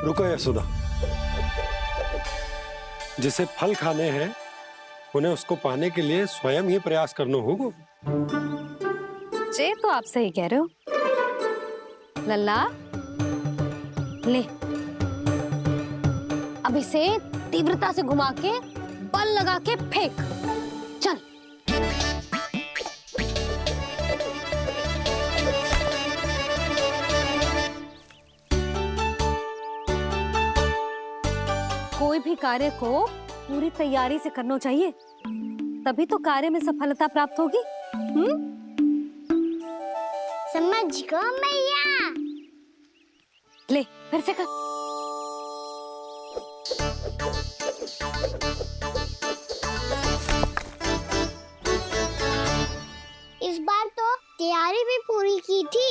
रुको यशोदा, जिसे फल खाने हैं उन्हें उसको पाने के लिए स्वयं ही प्रयास करना होगा। ये तो आप सही कह रहे हो। लल्ला ले, अब इसे तीव्रता से घुमा के बल लगा के फेंक। चल। कोई भी कार्य को पूरी तैयारी से करना चाहिए, तभी तो कार्य में सफलता प्राप्त होगी। समझ गो मैया। ले फिर से कर। इस बार तो तैयारी भी पूरी की थी,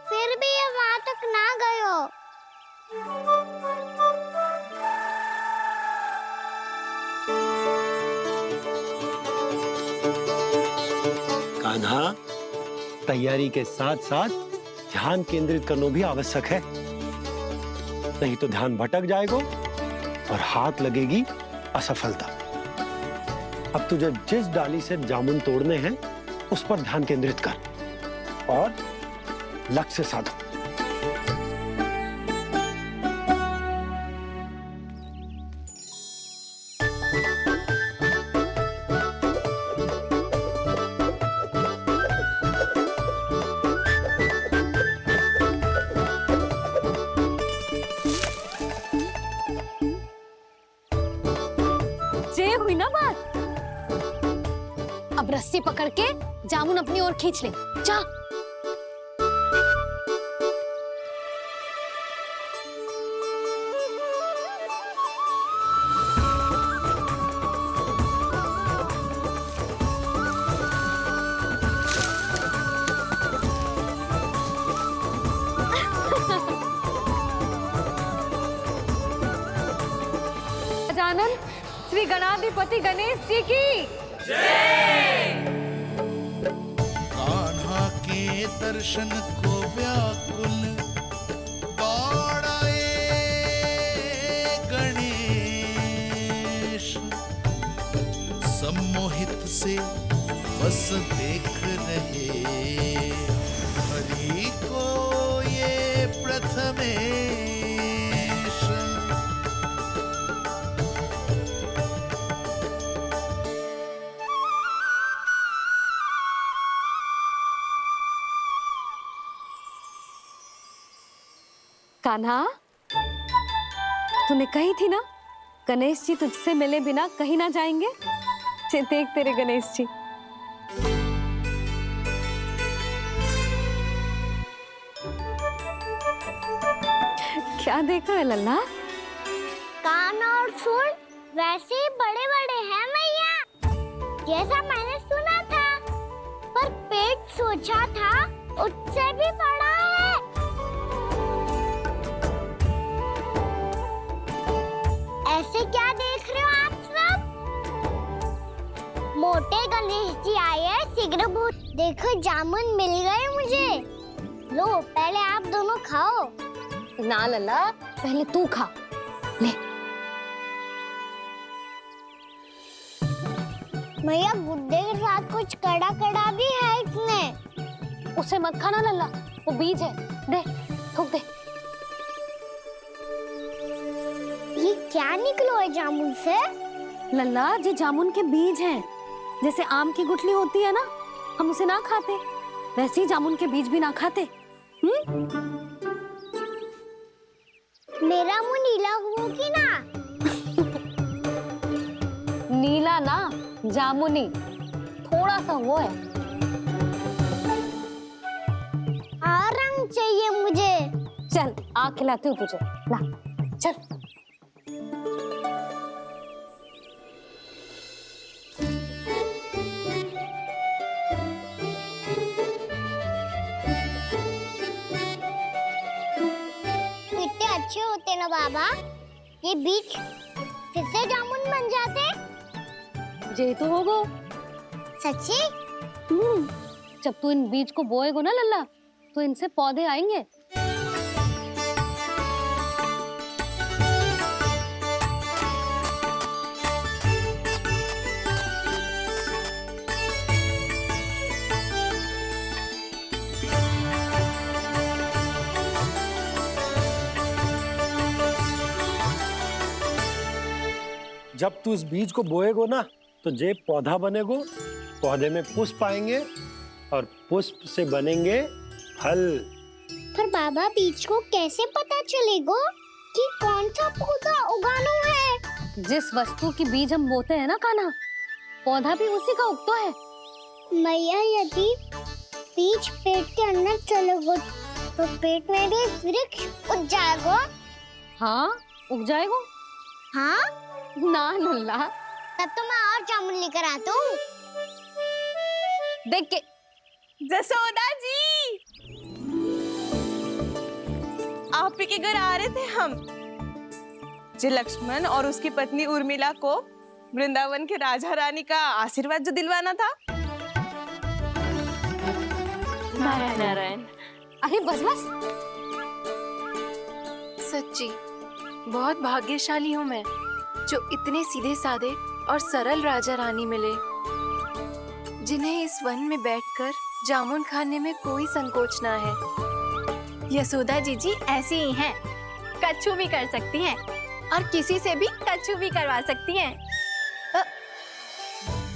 फिर भी ये वहां तक ना गयो। कान्हा, तैयारी के साथ साथ ध्यान केंद्रित करना भी आवश्यक है, नहीं तो ध्यान भटक जाएगा और हाथ लगेगी असफलता। अब तुझे जिस डाली से जामुन तोड़ने हैं उस पर ध्यान केंद्रित कर और लक्ष्य साधो। ये हुई ना बात। अब रस्सी पकड़ के जामुन अपनी ओर खींच ले। जा। गजानन श्री गणाधिपति गणेश जी की कान्हा के दर्शन को व्याकुल बाड़ाए गणेश, सम्मोहित से बस देख रहे हरि को ये प्रथमेश। कान्हा, तूने कही थी ना गणेश जी तुझसे मिले बिना कहीं ना जाएंगे। देख तेरे गणेश जी। क्या देख रहा है लल्ला? कान और सुन वैसे ही बड़े बड़े हैं मैया, जैसा मैंने सुना था, पर पेट सोचा था उससे भी बड़ा है। ऐसे क्या देख रहे हो आप सब? मोटे गणेश जी आए हैं शीघ्र भूत। देखो जामुन मिल गए मुझे। लो पहले आप दोनों खाओ। ना लल्ला, पहले तू खा ले। मैया गुड्डे के साथ कुछ कड़ा कड़ा भी है इसमें। उसे मत खाना लल्ला, वो बीज है। दे, थूक दे। ये क्या निकलो है जामुन से? लल्ला, ये जामुन के बीज हैं। जैसे आम की गुठली होती है ना, हम उसे ना खाते, वैसे ही जामुन के बीज भी ना खाते। मेरा मुंह नीला हुआ कि ना? नीला ना, जामुनी, थोड़ा सा वो है। और रंग चाहिए मुझे। चल आ खिलाती हूँ तुझे, ला चल। कितने अच्छे होते ना बाबा, ये बीज फिर से जामुन बन जाते। ये तो होगा। सच्ची? जब तू इन बीज को बोएगा ना लल्ला, तो इनसे पौधे आएंगे। जब तू इस बीज को बोएगो ना तो जे पौधा बनेगो, पौधे में पुष्प आएंगे और पुष्प से बनेंगे फल। पर बाबा बीज को कैसे पता चलेगा कि कौन सा पौधा उगाना है? जिस वस्तु की बीज हम बोते हैं ना कान्हा, पौधा भी उसी का उगता है। मैया यदि बीज पेट के अंदर चलेगा तो पेट में भी वृक्ष उग जाएगा। हाँ, उग जाएगा। हाँ ना नल्ला, तब तो मैं और जामुन लेकर आता हूँ। देख के। जसोदा जी, आप ही के घर आ रहे थे हम। जी लक्ष्मण और उसकी पत्नी उर्मिला को वृंदावन के राजा रानी का आशीर्वाद जो दिलवाना था। नारायण नारायण। अरे बस बस। सच्ची बहुत भाग्यशाली हूँ मैं, जो इतने सीधे साधे और सरल राजा रानी मिले, जिन्हें इस वन में बैठकर जामुन खाने में कोई संकोच ना है। यशोदा जीजी ऐसी ही हैं, कच्छू भी कर सकती हैं और किसी से भी कच्छू भी करवा सकती हैं।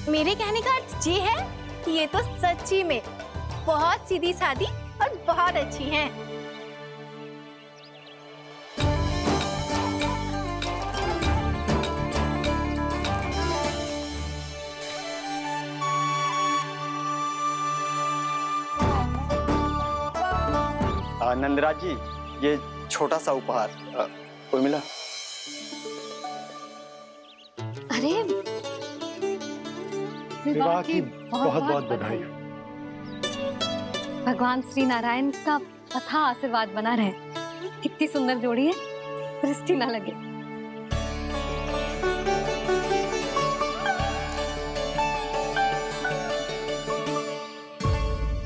मेरे कहने का अर्थ ये है कि ये तो सच्ची में बहुत सीधी सादी और बहुत अच्छी हैं। नंदराज जी, ये छोटा सा उपहार। उर्मिला। अरे विवाह की बहुत बहुत बधाई। भगवान श्री नारायण का अथाह आशीर्वाद बना रहे। कितनी सुंदर जोड़ी है, दृष्टि ना लगे।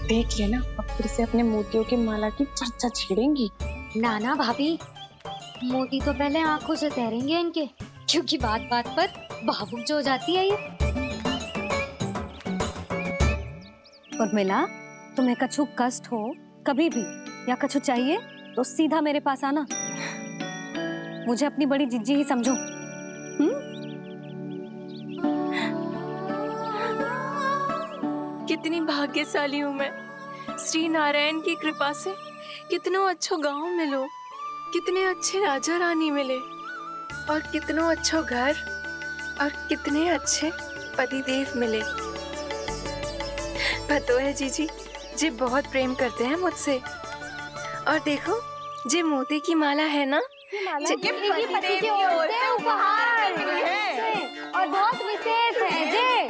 देख लेना, अब फिर से अपने मोतियों की माला की चर्चा छेड़ेंगी। नाना भाभी, मोती तो पहले आंखों से तैरेंगे इनके, क्योंकि बात बात पर भावुक जो हो जाती है ये। उर्मिला, तुम्हें कछु कष्ट हो कभी भी या कछु चाहिए तो सीधा मेरे पास आना। मुझे अपनी बड़ी जिज्जी ही समझो। कितनी भाग्यशाली हूँ मैं, श्री नारायण की कृपा से कितनों अच्छो गांव मिलो, कितने अच्छे राजा रानी मिले और कितनों अच्छो घर और कितने अच्छे पतिदेव मिले। पतो है जीजी, जे बहुत प्रेम करते हैं मुझसे। और देखो, जे मोती की माला है ना, पति की ओर से उपहार और बहुत विशेष है जे।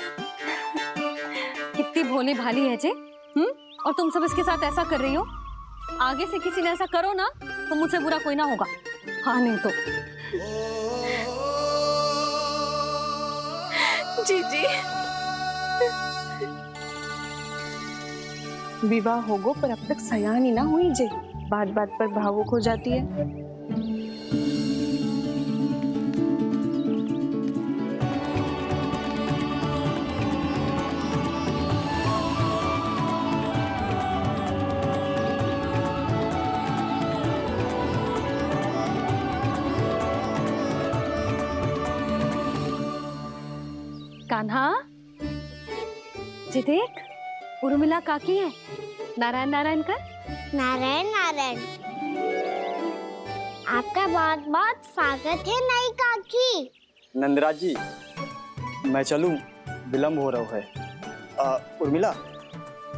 कितनी भोली भाली है जे। और तुम सब इसके साथ ऐसा कर रही हो। आगे से किसी ने ऐसा करो ना तो मुझसे बुरा कोई ना होगा। हाँ नहीं तो। जीजी, विवाह होगो पर अब तक सयान ही ना हुई जे, बात बात पर भावुक हो जाती है। कान्हा, जी देख, उर्मिला काकी है। नारायण नारायण कर। नारायण नारायण। आपका बहुत बहुत स्वागत है नई काकी। नंदराज जी, मैं चलूं, विलंब हो रहा है। उर्मिला,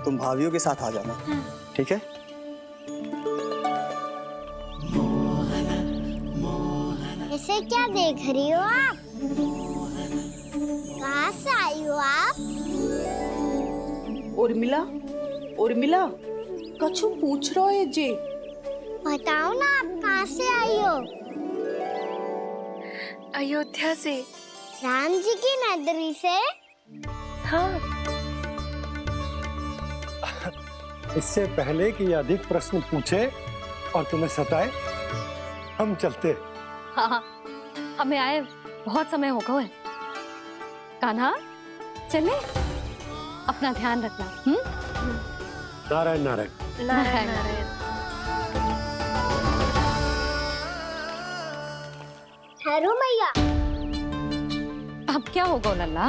तुम भाभियों के साथ आ जाना। ठीक है? इसे क्या देख रही हो आप? कहाँ से आई हो आप? उर्मिला, उर्मिला, कछु पूछ रहा है जे। बताओ ना, आप कहाँ से आई हो? अयोध्या से। राम जी की नगरी से? हाँ। इससे पहले कि ये अधिक प्रश्न पूछे और तुम्हें सताए, हम चलते। हाँ हाँ, हमें आए बहुत समय हो गया है। कान्हा, चले, अपना ध्यान रखना। नारायण नारायण। नारायण नारायण। ठहरो मैया। अब क्या होगा लल्ला?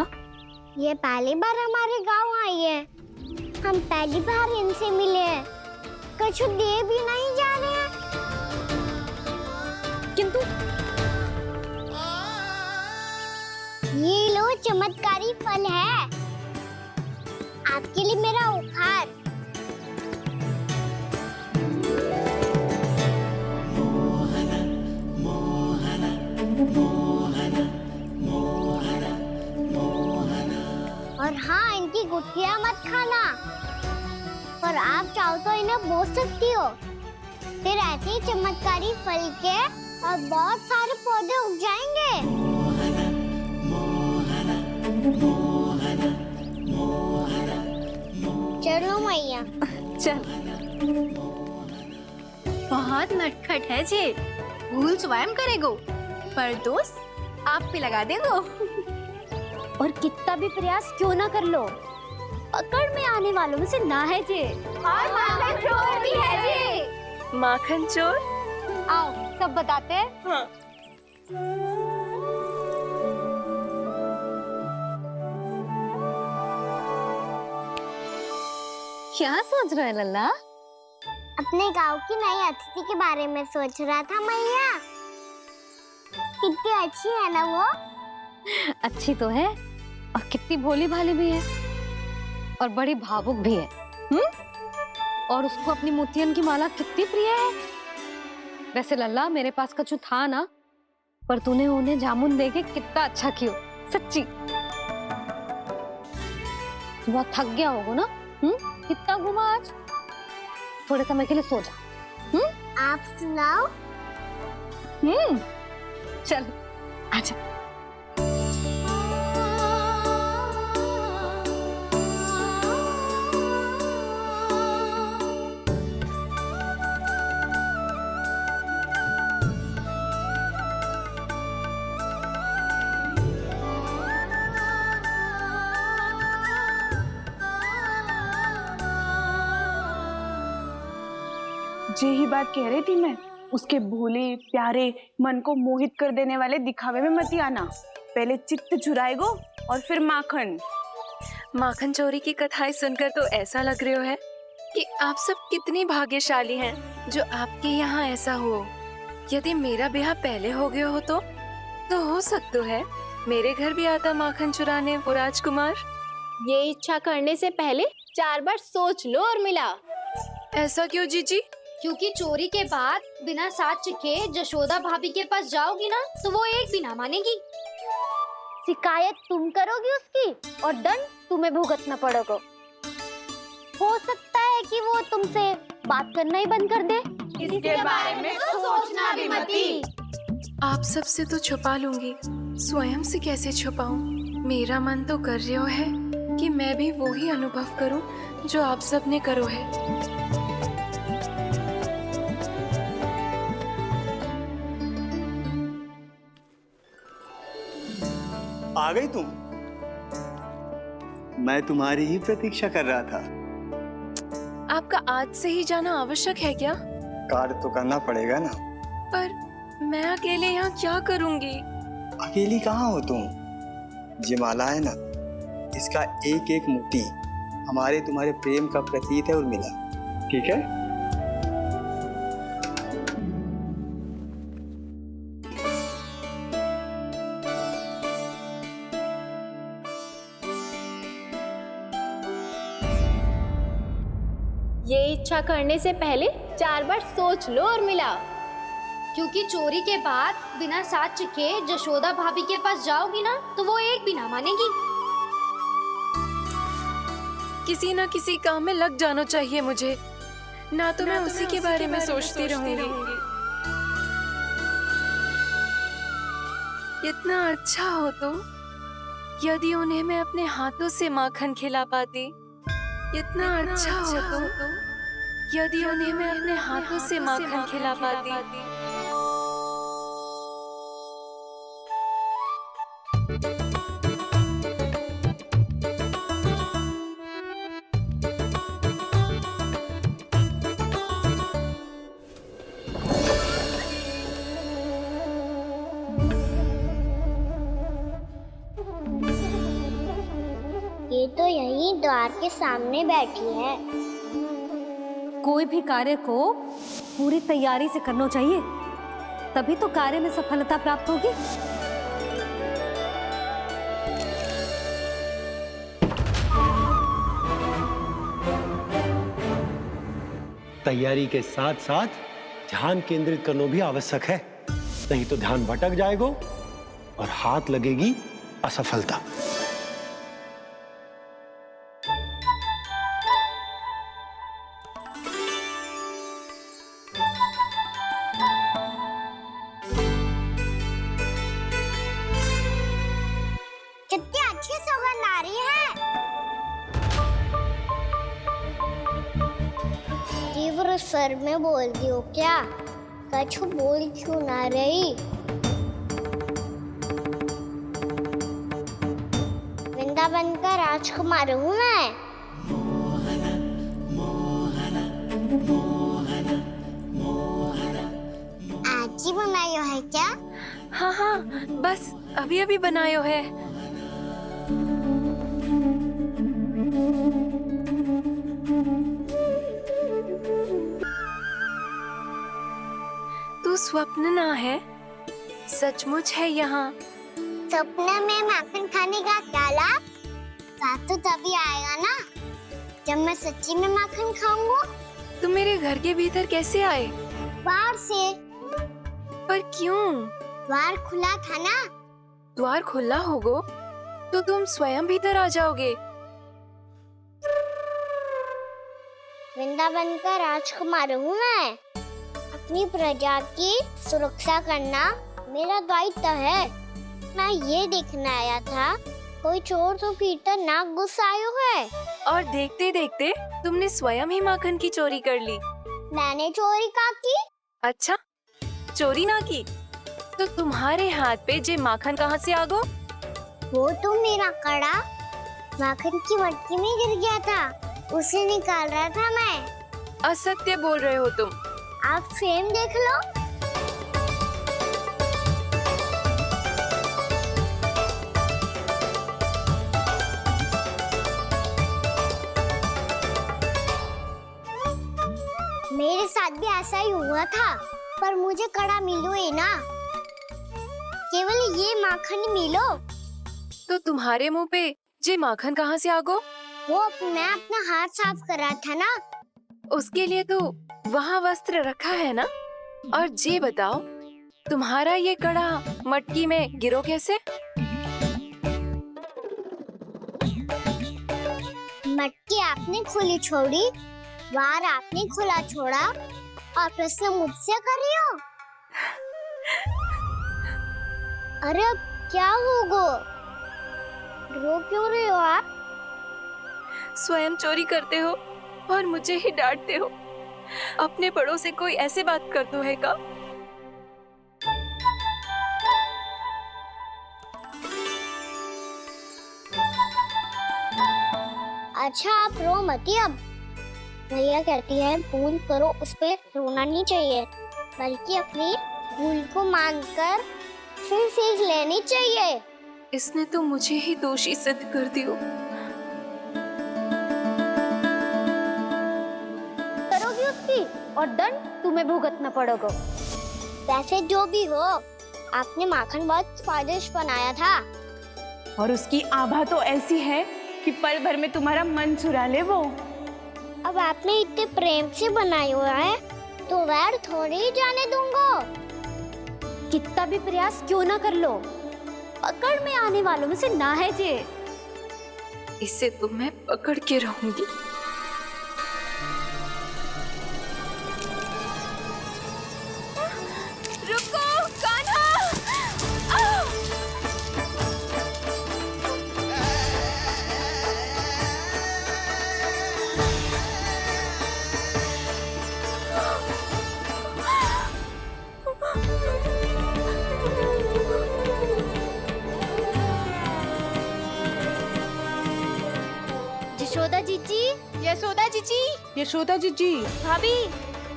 ये पहली बार हमारे गांव आई है, हम पहली बार इनसे मिले हैं, कुछ दे भी नहीं जा रहे हैं। किंतु ये लो चमत्कारी फल है, आपके लिए मेरा उपहार। और हाँ, इनकी गुठलियां मत खाना, और आप चाहो तो इन्हें बो सकती हो, फिर ऐसे ही चमत्कारी फल के और बहुत सारे पौधे उग जाएंगे। चलो मैया। चल। बहुत नटखट है जे, भूल स्वयं करेगो, पर दोस्त आप पे लगा देगो। और कितना भी प्रयास क्यों ना कर लो, पकड़ में आने वालों में से ना है जे। और माखन चोर भी है जे। माखन चोर? आओ सब बताते हैं। हाँ। क्या सोच रहे है लल्ला? अपने गांव की नई अतिथि के बारे में सोच रहा था मैया। कितनी अच्छी है ना वो। अच्छी तो है, और कितनी भोली भाली भी है, और बड़ी भावुक भी है। और उसको अपनी मोतियन की माला कितनी प्रिय है। वैसे लल्ला, मेरे पास कछु था ना, पर तूने उन्हें जामुन देके कितना अच्छा किया, सच्ची। तू बहुत थक गया होगा ना? कितना घुमा आज, थोड़े समय के लिए सो जा। आप सुनाओ। चल आजा। यही बात कह रही थी मैं, उसके भोले प्यारे मन को मोहित कर देने वाले दिखावे में मत आना। पहले चित्त चुराएगो और फिर माखन। माखन चोरी की कथाएं सुनकर तो ऐसा लग रहा है कि आप सब कितनी भाग्यशाली हैं जो आपके यहाँ ऐसा हो। यदि मेरा ब्याह पहले हो गया हो तो हो सकता है मेरे घर भी आता माखन चुराने वो राजकुमार। ये इच्छा करने से पहले 4 बार सोच लो उर्मिला। ऐसा क्यों जीजी? क्योंकि चोरी के बाद बिना साथ चिखे जशोदा भाभी के पास जाओगी ना, तो वो एक भी ना मानेगी। शिकायत तुम करोगी उसकी, और दंड तुम्हें भुगतना पड़ेगा। हो सकता है कि वो तुमसे बात करना ही बंद कर दे। इसके बारे में तो सोचना भी मती। आप सबसे तो छुपा लूंगी, स्वयं से कैसे छुपाऊं? मेरा मन तो कर रहा है कि मैं भी वो ही अनुभव करूं जो आप सब ने करो है। आ गई तुम? मैं तुम्हारी ही प्रतीक्षा कर रहा था। आपका आज से ही जाना आवश्यक है क्या? कार्य तो करना पड़ेगा ना। पर मैं अकेले यहाँ क्या करूंगी? अकेली कहाँ हो तुम? ये माला है ना, इसका एक एक मोती हमारे तुम्हारे प्रेम का प्रतीक है उर्मिला, ठीक है? ये इच्छा करने से पहले 4 बार सोच लो उर्मिला। क्योंकि चोरी के बाद बिना साथ चिखे जशोदा भाभी के पास जाओगी ना, तो वो एक भी ना मानेगी। किसी न किसी काम में लग जाना चाहिए मुझे, ना तो मैं उसी के बारे में सोचती रहूंगी। इतना अच्छा हो तो यदि उन्हें मैं अपने हाथों से माखन खिला पाती। इतना अच्छा हो तो यदि उन्हें मैं अपने हाथों से माखन खिला पाती। द्वार के सामने बैठी है। कोई भी कार्य को पूरी तैयारी से करना चाहिए, तभी तो कार्य में सफलता प्राप्त होगी। तैयारी के साथ साथ ध्यान केंद्रित करना भी आवश्यक है, नहीं तो ध्यान भटक जाएगा और हाथ लगेगी असफलता। कितनी अच्छी सुगंध आ रही है। तीव्र स्वर में बोल दियो क्या? कछु बोल क्यों ना रही? वृंदावन का राजकुमार हूँ मैं। आज ही बनायो है क्या? हाँ हाँ, बस अभी अभी बनायो है। तू स्वप्न ना है, सचमुच है यहाँ। सपने में माखन खाने का क्या लाभ? स्वाद तो तभी आएगा ना जब मैं सच्ची में माखन खाऊंगा। तुम मेरे घर के भीतर कैसे आए? बाहर से। पर क्यों? द्वार खुला था ना। द्वार खुला होगो तो तुम स्वयं भीतर आ जाओगे। वृंदावन का राजकुमार हूँ मैं। अपनी प्रजा की सुरक्षा करना मेरा दायित्व है। मैं ये देखने आया था कोई चोर तो भीतर ना घुस आयो है। और देखते देखते तुमने स्वयं ही माखन की चोरी कर ली। मैंने चोरी का की? अच्छा, चोरी ना की तो तुम्हारे हाथ पे जे माखन कहाँ से आ गो? वो तो मेरा कड़ा माखन की मटकी में गिर गया था, उसे निकाल रहा था मैं। असत्य बोल रहे हो तुम। आप फ्रेम देख लो। मेरे साथ भी ऐसा ही हुआ था, पर मुझे कड़ा मिलो ही ना, केवल ये माखन मिलो। तो तुम्हारे मुंह पे जे माखन कहाँ से आ गो? वो मैं अपना हाथ साफ कर रहा था ना। उसके लिए तो वहाँ वस्त्र रखा है ना। और जे बताओ, तुम्हारा ये कड़ा मटकी में गिरो कैसे? मटकी आपने खुली छोड़ी, द्वार आपने खुला छोड़ा, और प्रश्न मुझसे कर रही हो? अरे अब क्या होगा? रो क्यों रहे हो आप? स्वयं चोरी करते हो और मुझे ही डांटते हो। अपने बड़ों से कोई ऐसे बात कर दो है का? अच्छा आप रो मती अब। भैया कहती है भूल करो, उस पे रोना नहीं चाहिए, बल्कि अपनी भूल को मानकर फिर सीख लेनी चाहिए। इसने तो मुझे ही दोषी सिद्ध कर दियो। करोगी उसकी, और दंड तुम्हें भुगतना पड़ेगा। वैसे जो भी हो, आपने माखन बहुत स्वादिष्ट बनाया था। और उसकी आभा तो ऐसी है कि पल भर में तुम्हारा मन चुरा ले वो। अब आपने इतने प्रेम से बनाया हुआ है, तो वैर थोड़ी ही जाने दूंगा। कितना भी प्रयास क्यों ना कर लो, पकड़ में आने वालों में से ना है जे। इसे तो मैं पकड़ के रहूंगी। रुको कान्हा! यशोदा जीजी, यशोदा जीजी, यशोदा जीजी, भाभी,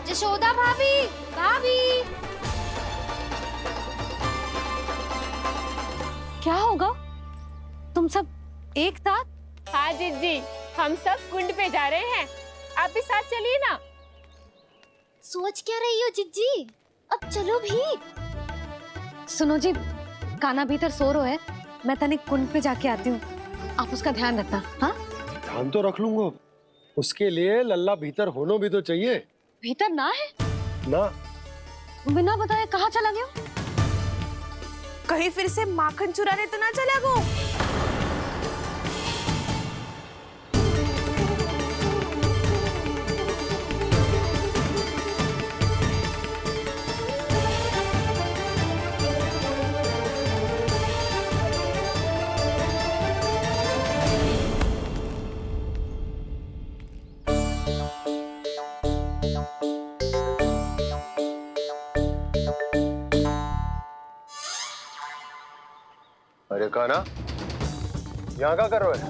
यशोदा भाभी, भाभी। क्या होगा? तुम सब एक साथ? हाँ जीजी, हम सब कुंड पे जा रहे हैं, आप भी साथ चलिए ना। सोच क्या रही हो जिज्जी? अब चलो भी। सुनो जी, कान्हा भीतर सो रहा है, मैं तनिक कुंड पे जाके आती हूँ, आप उसका ध्यान रखना। हाँ, ध्यान तो रख लूंगा, उसके लिए लल्ला भीतर होना भी तो चाहिए। भीतर ना है? ना, बिना बताए कहाँ चला गया? कहीं फिर से माखन चुराने तो ना चला गो। अरे कान्हा, यहाँ क्या कर रहे हो?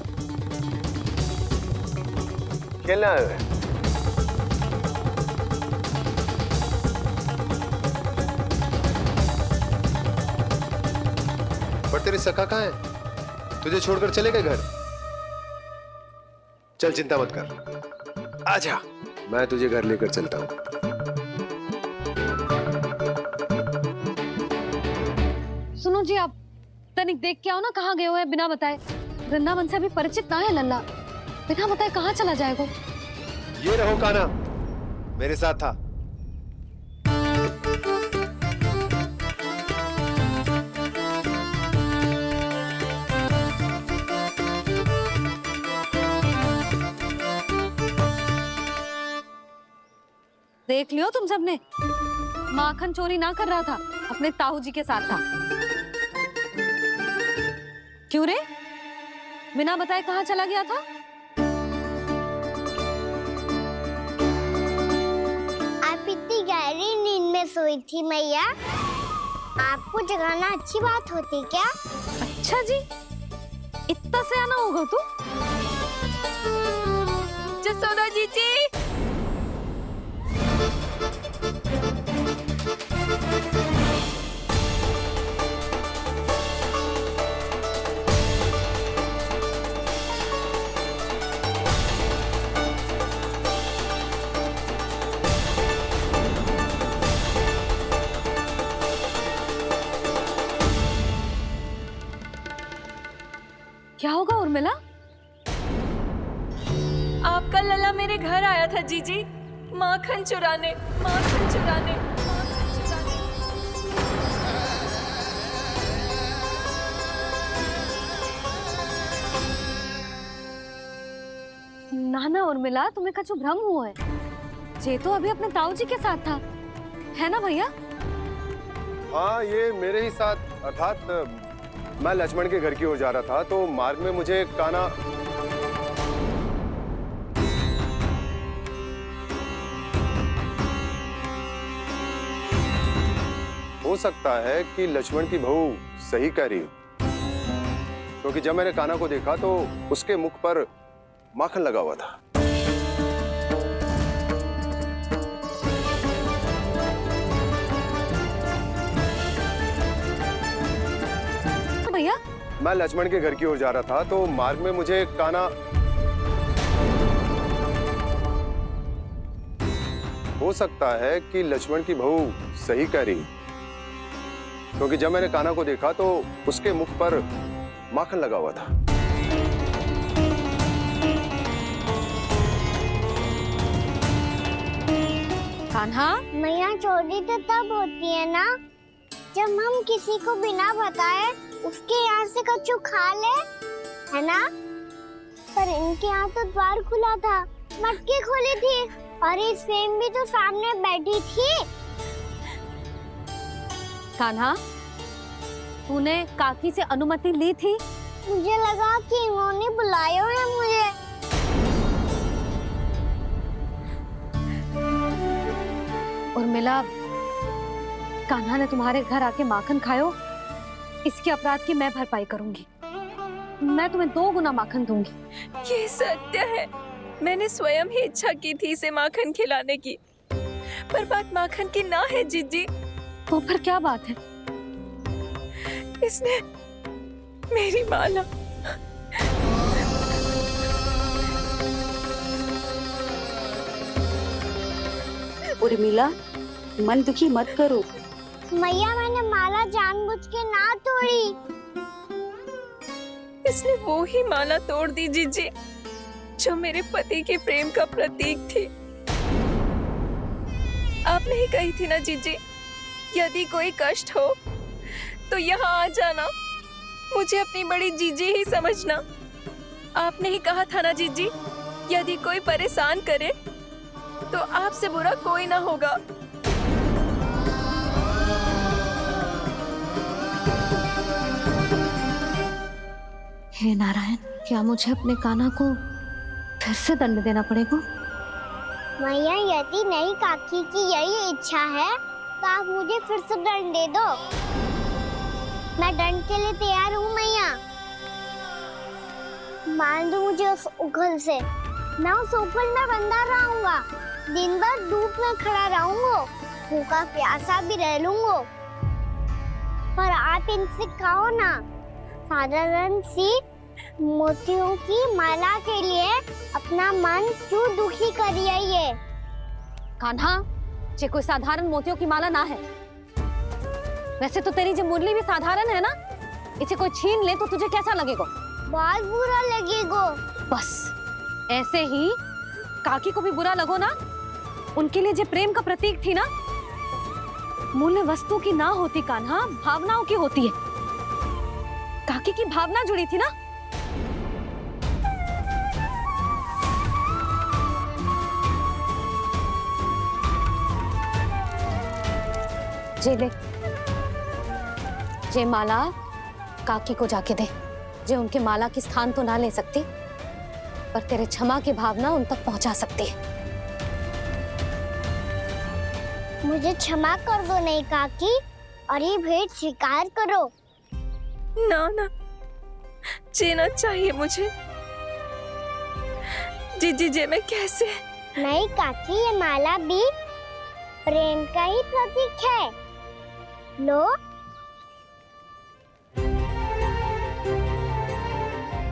खेलने आए हुए? पर तेरे सखा कहाँ है? तुझे छोड़कर चले गए घर? चल चिंता मत कर, आजा, मैं तुझे घर लेकर चलता हूँ। सुनो जी, आप तनिक देख के आओ ना कहाँ गए हुए हैं बिना बताए। वृंदावन से अभी परिचित ना है लल्ला, बिना बताए कहाँ चला जाएगा? ये रहो कान्हा, मेरे साथ था। देख लियो तुम सबने, माखन चोरी ना कर रहा था, अपने ताऊ जी के साथ था। क्यों रे, बिना बताए कहाँ चला गया था? आप इतनी गहरी नींद में सोई थी मैया, आपको जगाना अच्छी बात होती क्या? अच्छा जी, इतना सयाना होगा तू? जसोदा जीजी, क्या होगा उर्मिला? आपका लल्ला मेरे घर आया था जीजी, माखन चुराने, माखन चुराने, माखन चुराने। ना ना उर्मिला, तुम्हें कछु भ्रम हुआ है, ये तो अभी अपने ताऊ जी के साथ था, है ना भैया? हाँ, ये मेरे ही साथ, अर्थात मैं लक्ष्मण के घर की ओर जा रहा था, तो मार्ग में मुझे कान्हा हो सकता है कि लक्ष्मण की बहू सही कह रही हो, क्योंकि जब मैंने कान्हा को देखा तो उसके मुख पर माखन लगा हुआ था। भैया, मैं लक्ष्मण के घर की ओर जा रहा था, तो मार्ग में मुझे कान्हा हो सकता है कि लक्ष्मण की बहू सही कह रही, क्योंकि जब मैंने कान्हा को देखा तो उसके मुख पर माखन लगा हुआ था। कान्हा, मैया चोरी तो तब होती है ना जब हम किसी को बिना बताए उसके यहाँ से कछु खा ले, है ना? पर इनके यहाँ तो द्वार खुला था, मटकी खोली थी और इस फेम भी तो सामने बैठी थी। कान्हा, तूने काकी से अनुमति ली थी? मुझे लगा कि इन्होंने बुलाया है मुझे। उर्मिला, कान्हा ने तुम्हारे घर आके माखन खायो, इसके अपराध की मैं भरपाई करूंगी। मैं तुम्हें 2 गुना माखन दूंगी। ये सत्य है, मैंने स्वयं ही इच्छा की थी इसे माखन खिलाने की, पर बात माखन की ना है जीजी। तो फिर क्या बात है? इसने मेरी माला उर्मिला, मन दुखी मत करो। मैया मैंने माला जानबूझ के ना तोड़ी। इसने वो ही माला तोड़ दी जीजी जो मेरे पति के प्रेम का प्रतीक थी। आपने ही कही थी ना जीजी, यदि कोई कष्ट हो तो यहाँ आ जाना, मुझे अपनी बड़ी जीजी ही समझना। आपने ही कहा था ना जीजी, यदि कोई परेशान करे तो आपसे बुरा कोई ना होगा। हे नारायण, क्या मुझे अपने कान्हा को फिर से दंड देना पड़ेगा? मैया यदि नहीं काकी की यही इच्छा है तो आप मुझे फिर से दंड दे दो। मैं दंड के लिए तैयार हूँ मैया। मान दो मुझे उस उखल से, मैं उस उखल में बंधा रहूंगा, दिन भर धूप में खड़ा रहूंगा, भूखा प्यासा भी रह लूंगा। पर आप इनसे कहो ना, साधारण सी मोतियों की माला के लिए अपना मन क्यों दुखी करिए ये? कान्हा, ये कोई साधारण मोतियों की माला ना है। वैसे तो तेरी जो मुरली भी साधारण है ना, इसे कोई छीन ले तो तुझे कैसा लगेगा? बहुत बुरा लगेगा। बस ऐसे ही काकी को भी बुरा लगो ना। उनके लिए जो प्रेम का प्रतीक थी ना, मूल्य वस्तु की ना होती कान्हा, भावनाओं की होती है। काकी की भावना जुड़ी थी ना। जे ले, जे माला काकी को जाके दे। जे उनके माला की स्थान तो ना ले सकती, पर तेरे क्षमा की भावना उन तक पहुंचा सकती है। मुझे क्षमा कर दो नहीं काकी, और ये भेंट स्वीकार करो। ना ना, जीना चाहिए मुझे। जीजी जे मैं कैसे? नहीं काकी, ये माला भी प्रेम का ही प्रतीक है। लो।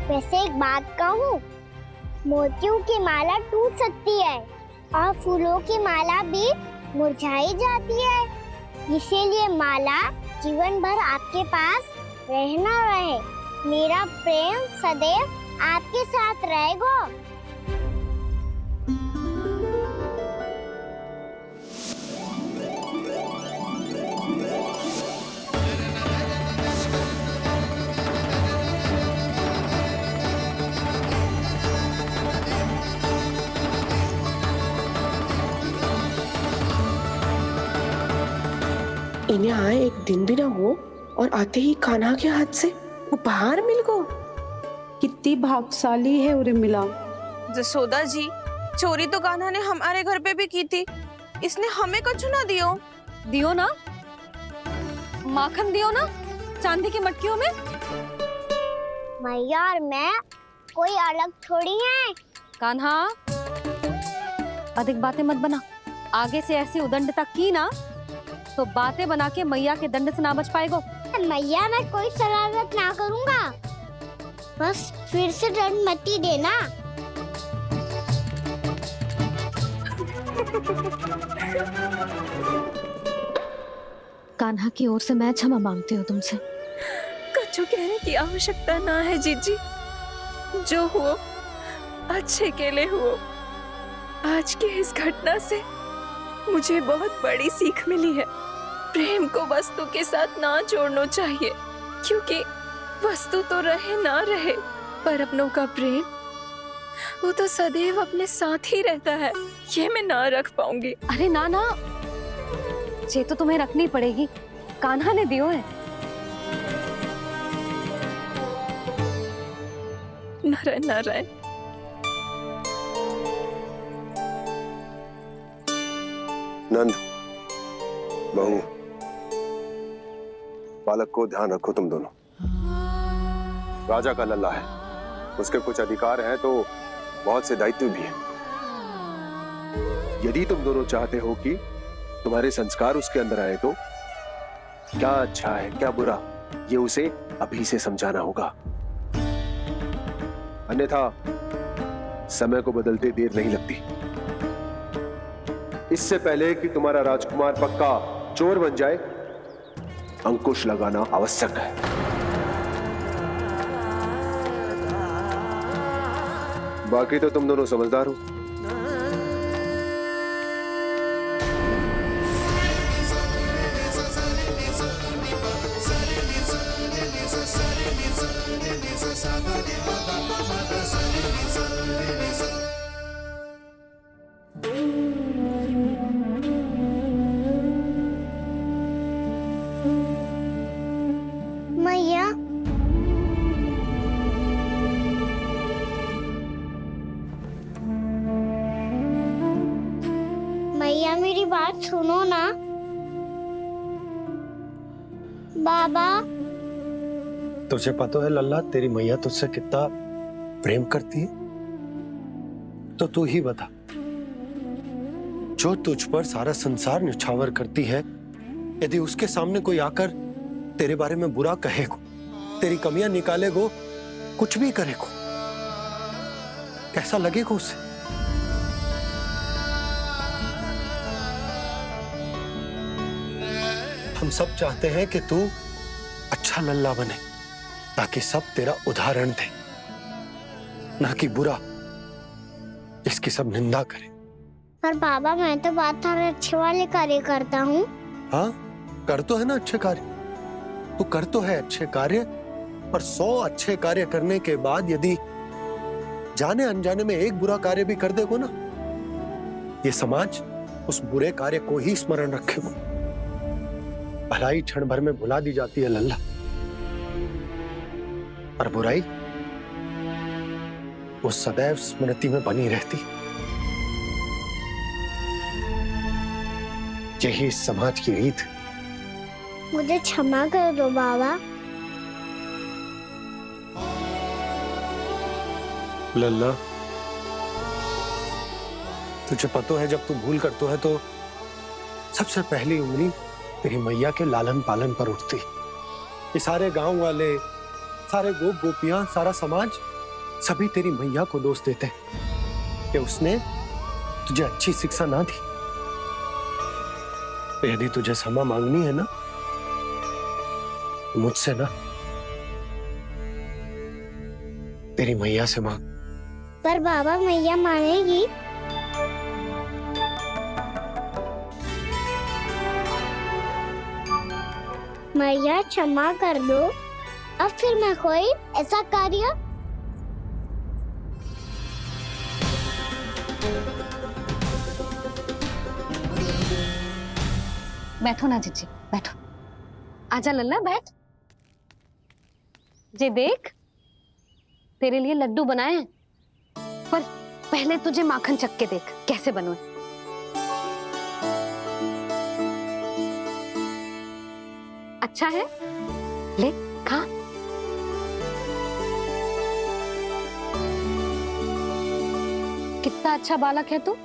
वैसे एक बात कहूँ, मोतियों की माला टूट सकती है और फूलों की माला भी मुरझाई जाती है। इसीलिए माला जीवन भर आपके पास रहना रहे। मेरा प्रेम सदैव आपके साथ रहेगा। इन्हें आए एक दिन भी ना हो और आते ही कान्हा के हाथ से उपहार मिल गो। कितनी भाग्यशाली है उर्मिला। जसोदा जी, चोरी तो कान्हा ने हमारे घर पे भी की थी, इसने हमें कछु ना दियो। दियो ना, माखन दियो ना, चांदी की मटकियों में। मैया और मैं कोई अलग थोड़ी हैं। कान्हा, अधिक बातें मत बना। आगे से ऐसी उदंडता की ना तो बातें बना के मैया के दंड से ना बच पाएगो। मैया, मैं कोई शरारत ना करूंगा, बस फिर से दंड मत ही देना। कान्हा की ओर से मैं क्षमा मांगती हूँ तुमसे। कछु कहने की आवश्यकता ना है जीजी, जो हुआ अच्छे के लिए हुआ। आज की इस घटना से मुझे बहुत बड़ी सीख मिली है। प्रेम को वस्तु के साथ ना जोड़ना चाहिए, क्योंकि वस्तु तो रहे ना रहे, पर अपनों का प्रेम वो तो सदैव अपने साथ ही रहता है। ये मैं ना रख पाऊंगी। अरे ना ना, ये तो तुम्हें रखनी पड़ेगी। कान्हा ने दियो है। नारायण नारायण। नंद, बहू, बालक को ध्यान रखो तुम दोनों। राजा का लल्ला है, उसके कुछ अधिकार हैं तो बहुत से दायित्व भी हैं। यदि तुम दोनों चाहते हो कि तुम्हारे संस्कार उसके अंदर आए तो क्या अच्छा है क्या बुरा, ये उसे अभी से समझाना होगा। अन्यथा समय को बदलते देर नहीं लगती। इससे पहले कि तुम्हारा राजकुमार पक्का चोर बन जाए, अंकुश लगाना आवश्यक है। बाकी तो तुम दोनों समझदार हो। मैया, मैया मेरी बात सुनो ना। बाबा, तुझे पता है लल्ला, तेरी मैया तुझसे कितना प्रेम करती है? तो तू ही बता, जो तुझ पर सारा संसार न्यौछावर करती है, यदि उसके सामने कोई आकर तेरे बारे में बुरा कहेगो, तेरी कमियां निकालेगो, कुछ भी करेगो, कैसा लगेगा उसे? हम सब चाहते हैं कि तू अच्छा लल्ला बने, ताकि सब तेरा उदाहरण दे, ना कि बुरा जिसकी सब निंदा करे। पर बाबा, मैं तो बात थारे अच्छे वाले कार्य करता हूँ। हाँ, कर तो है ना अच्छे कार्य, तू कर तो है अच्छे कार्य, पर 100 अच्छे कार्य करने के बाद यदि जाने अनजाने में एक बुरा कार्य भी कर देगो ना, ये समाज उस बुरे कार्य को ही स्मरण रखेगो। भलाई क्षण भर में भुला दी जाती है लल्ला, और बुराई वो सदैव स्मृति में बनी रहती। यही इस समाज की रीत। मुझे क्षमा कर दो बाबा। लल्ला, तुझे पता है, जब तू भूल करतो है तो सबसे पहली उंगली तेरी मैया के लालन पालन पर उठती। ये सारे गांव वाले, सारे गोप गोपियां, सारा समाज, सभी तेरी मैया को दोष देते हैं कि उसने तुझे अच्छी शिक्षा ना दी। तो यदि तुझे क्षमा मांगनी है ना, मुझसे ना, तेरी मैया से मांग। पर बाबा, मैया मानेगी? मैया क्षमा कर दो, अब फिर मैं कोई ऐसा कार्य। बैठो ना जीजी, बैठो। आजा लल्ला, बैठ। जे देख, तेरे लिए लड्डू बनाए हैं, पर पहले तुझे माखन चख के देख कैसे बने। अच्छा है, ले खा। कितना अच्छा बालक है तू।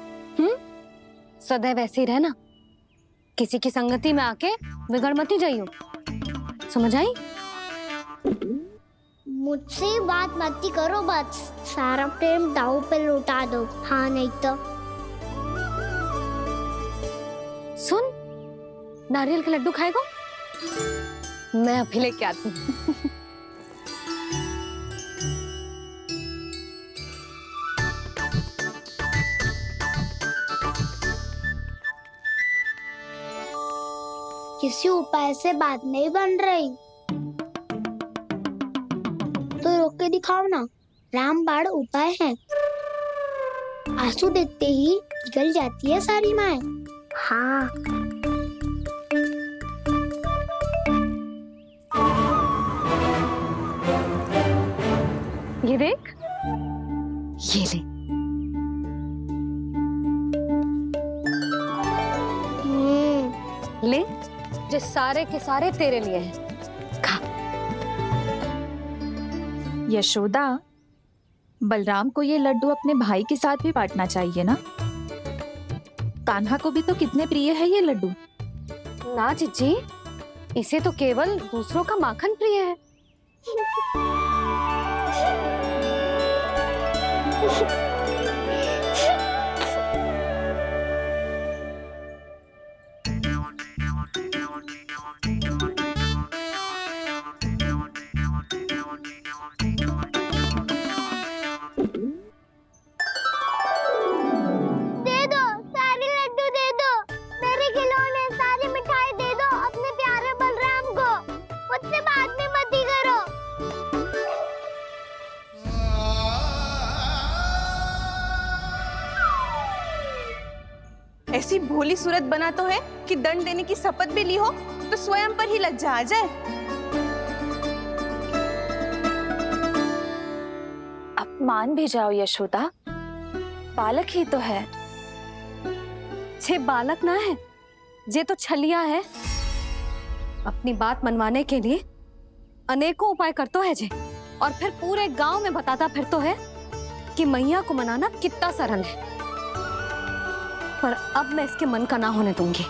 सदैव ऐसे ही रहना, किसी की संगति में आके बिगड़ मत जाइयो, समझ आई? मुझसे बात मत करो, बस सारा प्रेम दाव पे लौटा दो। हाँ, नहीं तो सुन, नारियल के लड्डू खाएगा? मैं अभी लेके आती हूँ। किसी उपाय से बात नहीं बन रही तो रोक के दिखाओ ना। रामबाण उपाय है, आंसू देखते ही पिघल जाती है सारी माए। हाँ, ये देख, ये ले। ले, जो सारे के सारे तेरे लिए हैं, खा। यशोदा, बलराम को ये लड्डू अपने भाई के साथ भी बांटना चाहिए ना। कान्हा को भी तो कितने प्रिय है ये लड्डू। ना जीजी, इसे तो केवल दूसरों का माखन प्रिय है। ऐसी भोली सूरत बना तो है कि दंड देने की शपथ भी ली हो तो स्वयं पर ही लज्जा आ जाए। अब मान भी जाओ यशोदा, बालक ही तो है। छे बालक ना है, ये तो छलिया है। अपनी बात मनवाने के लिए अनेकों उपाय करतो है जे, और फिर पूरे गांव में बताता फिरतो है कि मैया को मनाना कितना सरल है। पर अब मैं इसके मन का ना होने दूंगी।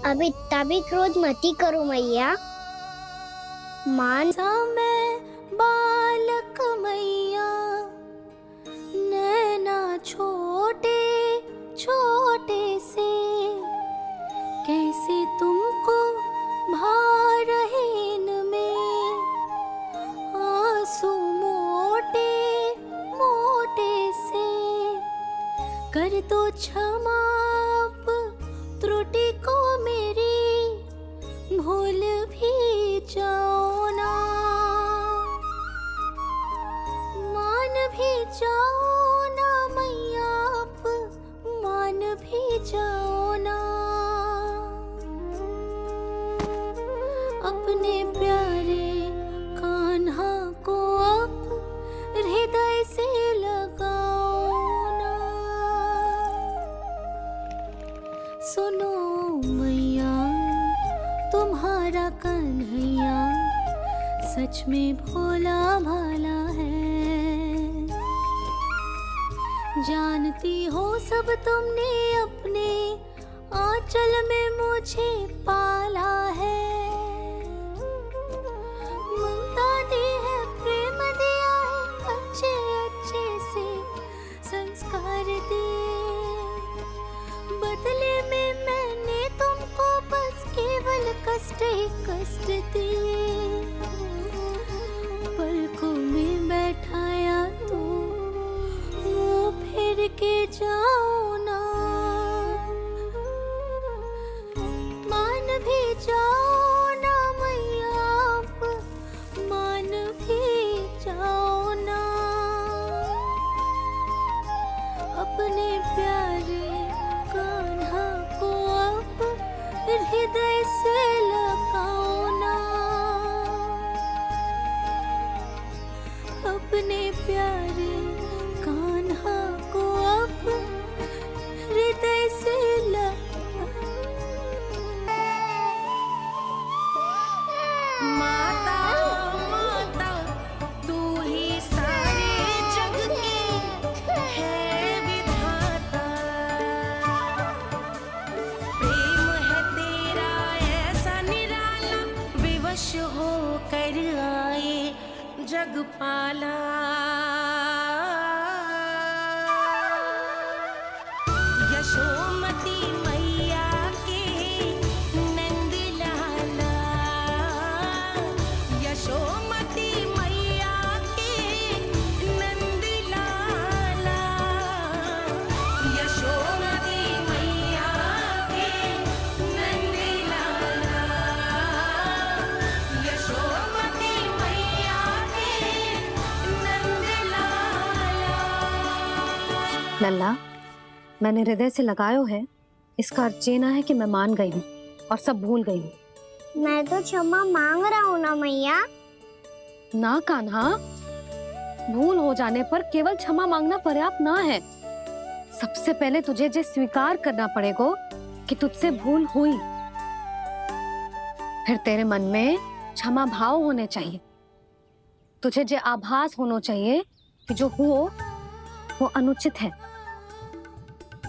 अब इतना भी क्रोध मती करो मैया। मान मैं बालक मैया, नैना छोटे छोटे से, कैसे तुमको भा रहे इनमें आंसू मोटे मोटे से। कर दो क्षमा त्रुटि को मेरी, भूल भी जाओ ना, मान भी जाओ ना मैया, मान भी जाओ ना। अपने प्यारे कान्हा को अब हृदय से लगाओ ना। सुनो मैया, तुम्हारा कन्हैया सच में भोला भाला है। जानती हो सब तुमने अपने आंचल में मुझे पाला है। ममता दी है, प्रेम दिया है, अच्छे अच्छे से संस्कार दिए। बदले में मैंने तुमको बस केवल कष्ट ही कष्ट दिए। पलकों में बैठाया तो मुंह फेर के जाओ ना, मान भी जाओ ना मैया, मान भी जाओ ना। अपने प्यारे कान्हा को अब हृदय से लगाओ ना। अपने प्यारे कान्हा को अब हृदय से माता माता तू ही सारे जग की है विधाता। प्रेम है तेरा ऐसा निराला, विवश हो कर आए जग पाला। यशोमती मैया के नंद लाला, यशोमती मैया के नंद लाला, यशोमती मैया के नंद लाला, यशोमती मैया के नंद लाला। लल्ला, मैंने हृदय से लगायो है, इसका अर्थ ये ना है कि मैं मान गई हूँ और सब भूल गई हूँ। मैं तो क्षमा मांग रहा हूँ ना मैया। ना कान्हा, भूल हो जाने पर केवल क्षमा मांगना पर्याप्त ना है। सबसे पहले तुझे ये स्वीकार करना पड़ेगा कि तुझसे भूल हुई। फिर तेरे मन में क्षमा भाव होने चाहिए। तुझे ये आभास होना चाहिए कि जो हुआ वो अनुचित है।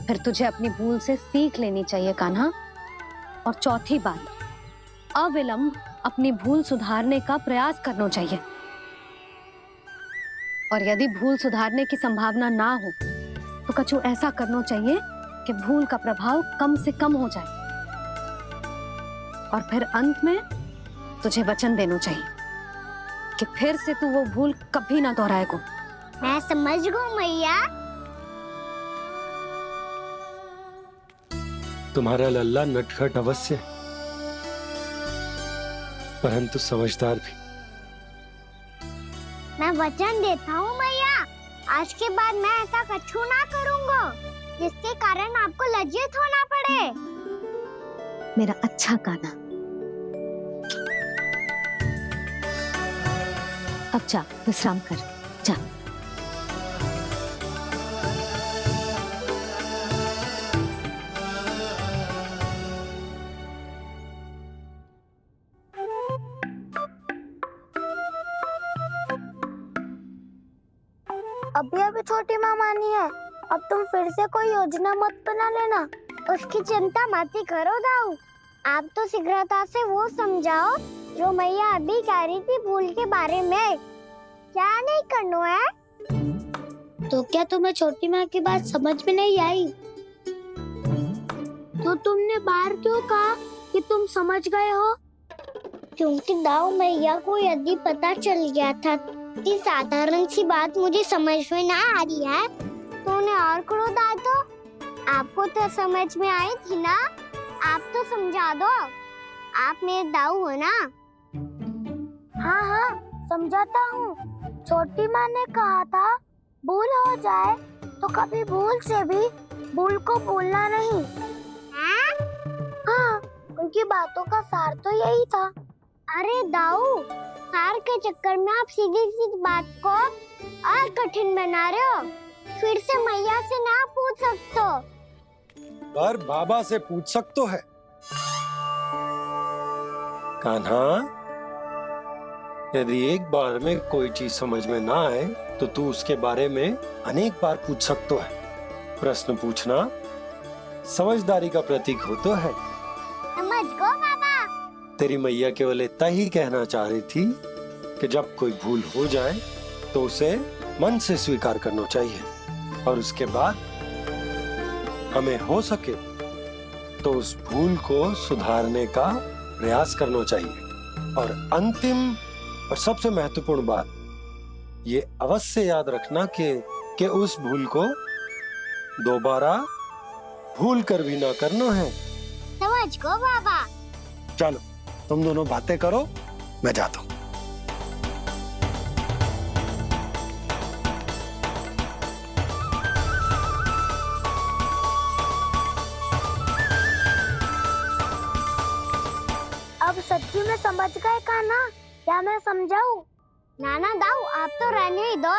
फिर तुझे अपनी भूल से सीख लेनी चाहिए कान्हा। और चौथी बात, अविलंब अपनी भूल सुधारने का प्रयास करना चाहिए। और यदि भूल सुधारने की संभावना ना हो तो कछु ऐसा करना चाहिए कि भूल का प्रभाव कम से कम हो जाए। और फिर अंत में तुझे वचन देना चाहिए कि फिर से तू वो भूल कभी ना दोहराएगा। मैं समझ गई मैया। तुम्हारा लल्ला नटखट अवश्य, परंतु समझदार भी। वचन देता हूँ मैया, आज के बाद मैं ऐसा कछु ना करूँगा जिसके कारण आपको लज्जित होना पड़े। मेरा अच्छा कान्हा, अब जा विश्राम कर, जा। अभी अभी छोटी माँ मानी है, अब तुम फिर से कोई योजना मत बना लेना। उसकी चिंता मत ही करो दाऊ, आप तो शीघ्रता से वो समझाओ जो मैया अभी कह रही थी भूल के बारे में। क्या नहीं करना है? तो क्या तुम्हें छोटी माँ की बात समझ में नहीं आई? तो तुमने बाहर क्यों कहा कि तुम समझ गए हो? क्योंकि दाऊ मैया को यदि पता चल गया था कि साधारण सी बात मुझे समझ में ना आ रही है तो उन्हें और क्रोध आया तो आपको तो समझ में आई थी ना, आप तो समझा दो, आप मेरे दाऊ हो ना। हाँ हाँ समझाता हूँ, छोटी माँ ने कहा था भूल हो जाए तो कभी भूल से भी भूल को भूलना नहीं। हाँ उनकी बातों का सार तो यही था। अरे दाऊ, सार के चक्कर में आप सीधी सीधी बात को और कठिन बना रहे हो। फिर से मैया से ना पूछ सकते हो, पर बाबा से पूछ सकते है। कान्हा, यदि एक बार में कोई चीज समझ में ना आए तो तू उसके बारे में अनेक बार पूछ सकते है। प्रश्न पूछना समझदारी का प्रतीक होता है। समझ गो बाबा। तेरी मैया केवल इतना ही कहना चाह रही थी कि जब कोई भूल हो जाए तो उसे मन से स्वीकार करना चाहिए और उसके बाद हमें हो सके तो उस भूल को सुधारने का प्रयास करना चाहिए। और अंतिम और सबसे महत्वपूर्ण बात ये अवश्य याद रखना कि उस भूल को दोबारा भूल कर भी ना करना है। समझ गो बाबा। चलो तुम दोनों बातें करो, मैं जाता हूँ। अब सच्ची में समझ गए कान्हा, क्या मैं समझाऊं? नाना दाऊ आप तो रहने ही दो।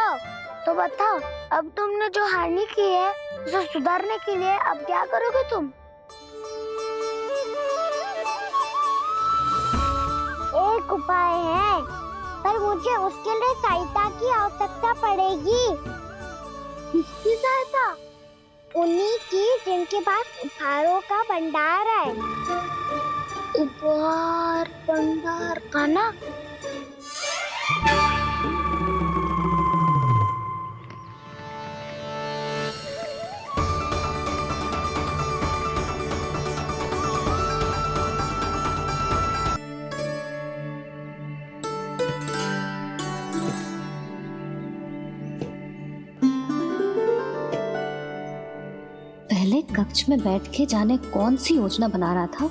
तो बताओ, अब तुमने जो हानि की है उसे सुधारने के लिए अब क्या करोगे तुम? एक उपाय है, पर मुझे उसके लिए सहायता की आवश्यकता पड़ेगी। किसकी सहायता? उन्हीं की जिनके पास उपहारों का भंडार है। उपहार भंडार का ना? पहले कक्ष में बैठ के जाने कौन सी योजना बना रहा था,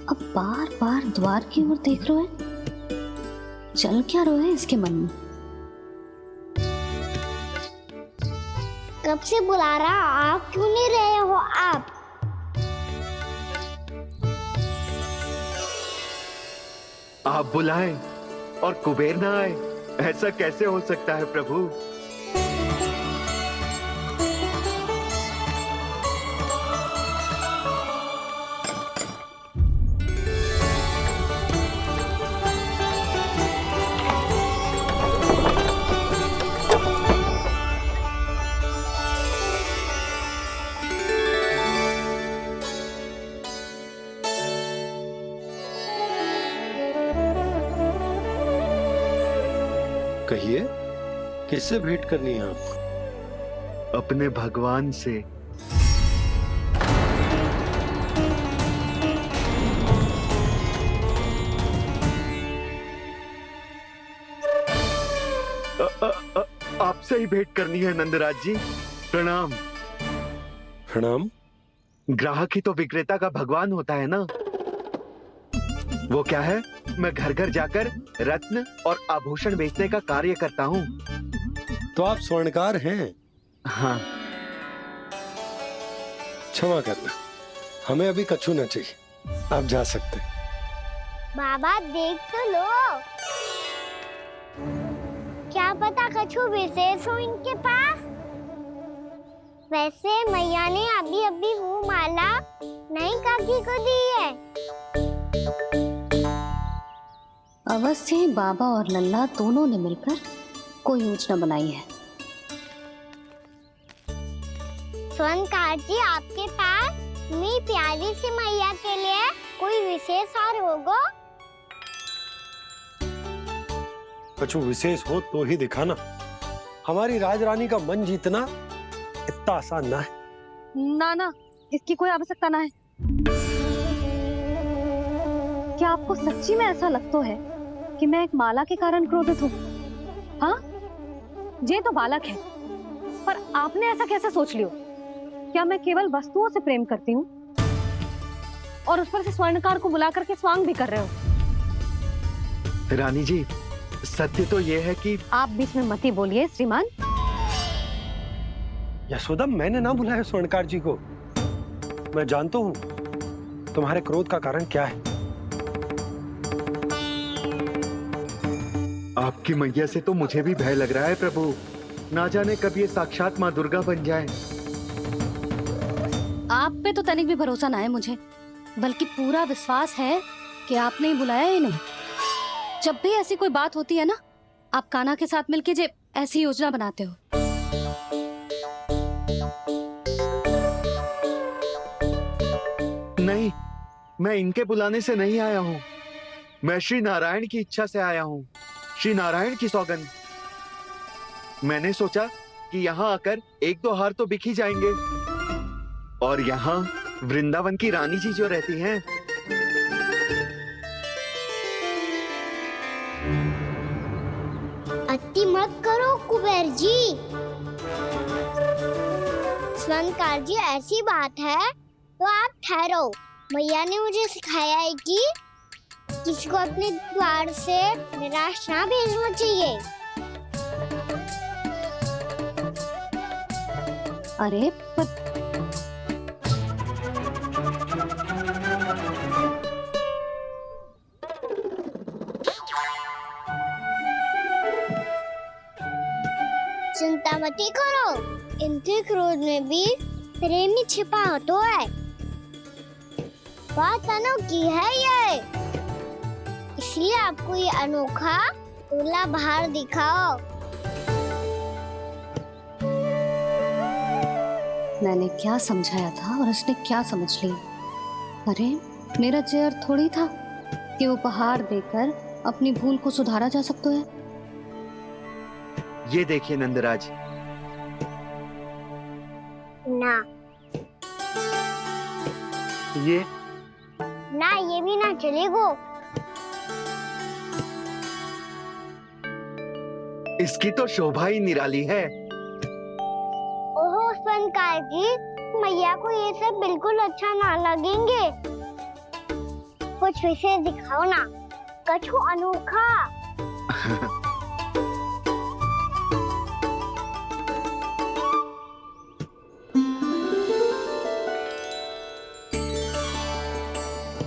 अब बार बार द्वार की ओर देख रहे हैं। चल क्या रहा है इसके मन में? कब से बुला रहा, आप क्यों नहीं रहे हो? आप बुलाएं और कुबेर ना आए, ऐसा कैसे हो सकता है प्रभु? कहिए, किससे भेंट करनी है आपको? अपने भगवान से। आपसे ही भेंट करनी है नंदराज जी। प्रणाम। प्रणाम। ग्राहक ही तो विक्रेता का भगवान होता है ना। वो क्या है, मैं घर घर जाकर रत्न और आभूषण बेचने का कार्य करता हूँ। तो आप स्वर्णकार हैं? हाँ। क्षमा करना, हमें अभी कछु न चाहिए, आप जा सकते हैं। बाबा देख तो लो, क्या पता कछु विशेष हो इनके पास। वैसे मैया ने अभी अभी वो माला नई काकी को दी है। अवश्य ही बाबा और लल्ला दोनों ने मिलकर कोई योजना बनाई है। स्वर्णकार जी, आपके पास मेरी प्यारी सी मैया के लिए कोई विशेष और होगा? कछु विशेष हो तो ही दिखाना। हमारी राजरानी का मन जीतना इतना आसान ना है। ना, इसकी कोई आवश्यकता ना है। क्या आपको सच्ची में ऐसा लगता है कि मैं एक माला के कारण क्रोधित हूँ? हाँ, ये तो बालक है, पर आपने ऐसा कैसे सोच लिया? क्या मैं केवल वस्तुओं से प्रेम करती हूँ और उस पर से स्वर्णकार को बुला करके स्वांग भी कर रहे हो? रानी जी, सत्य तो ये है कि आप बीच में मत ही बोलिए श्रीमान। यशोदा, मैंने ना बुलाया स्वर्णकार जी को। मैं जानता हूँ तुम्हारे क्रोध का कारण क्या है। आपकी मैया से तो मुझे भी भय लग रहा है प्रभु। ना जाने कब ये साक्षात माँ दुर्गा बन जाए। आप पे तो तनिक भी भरोसा ना है मुझे, बल्कि पूरा विश्वास है कि आपने ही बुलाया इन्हें। जब भी ऐसी कोई बात होती है ना, आप कान्हा के साथ मिलके जे ऐसी योजना बनाते हो। नहीं, मैं इनके बुलाने से नहीं आया हूँ। मैं श्री नारायण की इच्छा से आया हूँ, श्री नारायण की सौगंध। मैंने सोचा कि यहाँ आकर एक दो हार तो बिक ही जाएंगे। और यहाँ वृंदावन की रानी जी जो रहती हैं, अति मत करो कुबेर जी। स्वर्णकार जी, ऐसी बात है तो आप ठहरो। मैया ने मुझे सिखाया है कि किसी को अपने द्वार से निराश ना भेजना चाहिए। अरे चिंता मत करो, इनके क्रोध में भी प्रेम ही छिपा तो है। बात अनोखी है ये, इसलिए आपको ये अनोखा दूल्हा बाहर दिखाओ। मैंने क्या समझाया था और उसने क्या समझ लिया? अरे मेरा जहर थोड़ी था कि उपहार देकर अपनी भूल को सुधारा जा सकता है। ये देखिए नंदराज। ना ये भी ना चलेगो। इसकी तो शोभा ही निराली है। ओहो स्वर्णकार जी, मैया को ये सब बिल्कुल अच्छा ना लगेंगे। कुछ विशेष दिखाओ ना, कछु अनोखा।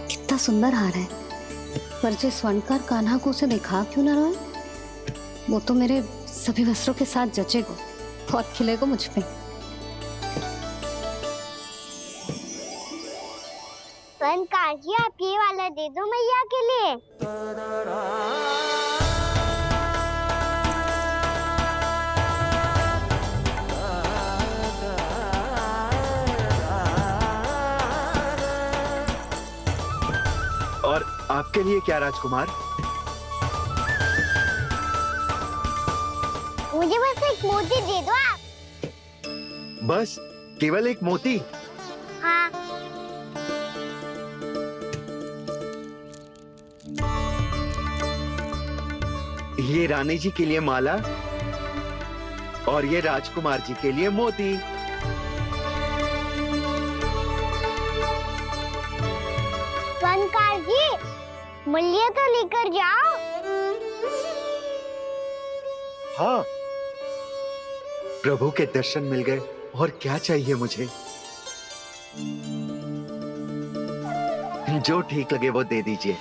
कितना सुंदर हार है, पर जो स्वर्णकार कान्हा को उसे दिखा क्यों ना रहा? वो तो मेरे सभी वस्त्रों के साथ जचेगा और खिलेगा मुझ पे। स्वर्णकार जी, आप ये वाला दे दो मैया के लिए। और आपके लिए क्या राजकुमार? मुझे बस एक मोती दे दो आप। बस केवल एक मोती? हाँ। ये रानी जी के लिए माला और ये राजकुमार जी के लिए मोती। स्वर्णकार जी, मूल्य तो लेकर जाओ। हाँ, प्रभु के दर्शन मिल गए, और क्या चाहिए मुझे? जो ठीक लगे वो दे दीजिए।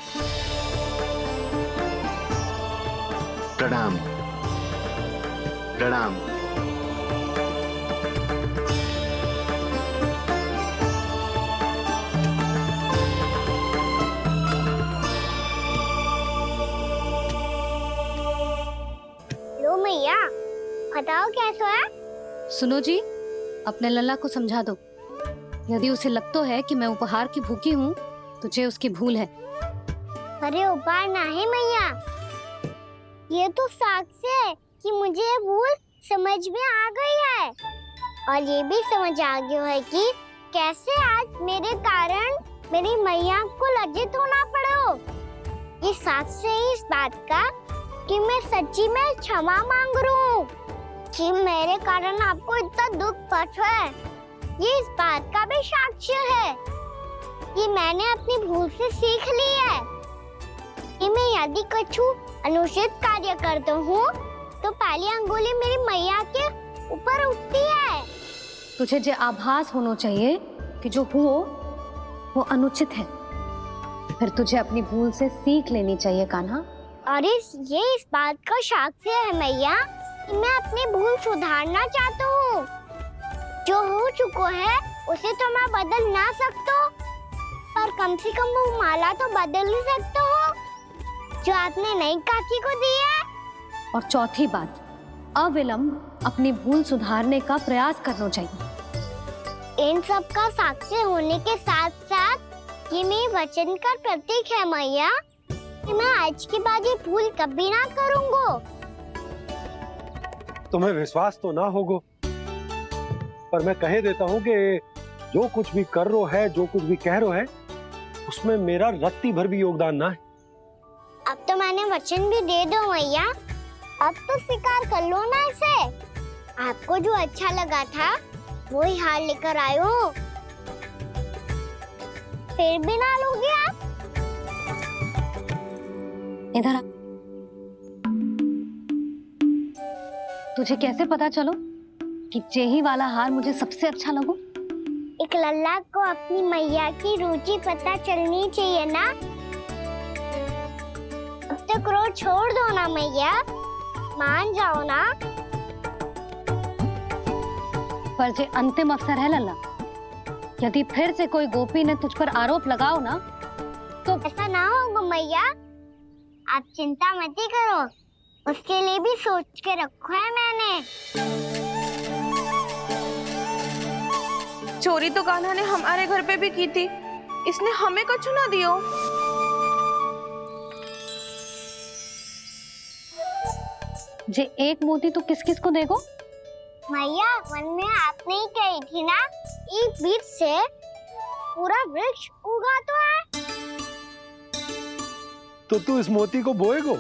प्रणाम प्रणाम। लो मैया, बताओ कैसा है? सुनो जी, अपने लल्ला को समझा दो। यदि उसे लगता है कि मैं उपहार की भूखी हूँ, तुझे उसकी भूल है। अरे उपहार ना है मैया, ये तो साक्ष्य है कि मुझे ये भूल समझ में आ गई है, और ये भी समझ आ गया है कि कैसे आज मेरे कारण मेरी मैया को लज्जित होना पड़ो। ये साक्ष्य है इस बात का कि मैं सच्ची में क्षमा मांग रहा हूँ कि मेरे कारण आपको इतना दुख पहुंचा है। ये इस बात का भी साक्ष्य है कि मैंने अपनी भूल से सीख ली है कि मैं यदि कुछ अनुचित कार्य करता हूँ तो पहली अंगुली मेरी मैया के ऊपर उठती है। तुझे जो आभास होना चाहिए कि जो हुआ वो अनुचित है, फिर तुझे अपनी भूल से सीख लेनी चाहिए कान्हा। और ये इस बात का साक्ष्य है मैया कि मैं अपनी भूल सुधारना चाहता हूँ। जो हो चुका है उसे तो मैं बदल ना सकता, पर कम से कम वो माला तो बदल ही सकता हूँ जो आपने नई काकी को दी है। और चौथी बात, अविलंब अपनी भूल सुधारने का प्रयास करना चाहिए। इन सब का साक्षी होने के साथ साथ ये मेरे वचन का प्रतीक है मैया कि मैं आज के बाद ये भूल कभी ना करूँगा। तुम्हें विश्वास तो ना होगा, पर मैं कह देता हूँ कि जो कुछ भी कर रो है, जो कुछ भी कह रो है, उसमें मेरा रत्ती भर भी योगदान ना है। अब तो मैंने वचन भी दे दो मैया, अब तो स्वीकार कर लो ना इसे। आपको जो अच्छा लगा था वही हार लेकर आयो, फिर भी ना लोगे आप? इधर आ। तुझे कैसे पता चलो कि जेही वाला हार मुझे सबसे अच्छा लगो? एक लल्ला को अपनी मैया की रुचि पता चलनी चाहिए ना। अब तो क्रोध छोड़ दो ना मैया, मान जाओ ना। पर जे अंतिम अवसर है लल्ला, यदि फिर से कोई गोपी ने तुझ पर आरोप लगाओ ना तो ऐसा ना होगा मैया, आप चिंता मत ही करो, उसके लिए भी सोच के रखा है मैंने। चोरी तो कान्हा ने हमारे घर पे भी की थी, इसने हमें कुछ ना दियो। जे एक मोती तो किस किस को देगो? मैया, मन में आपने ही कही थी ना, एक बीज से पूरा वृक्ष उगा तो है। तो तू इस मोती को बोएगो?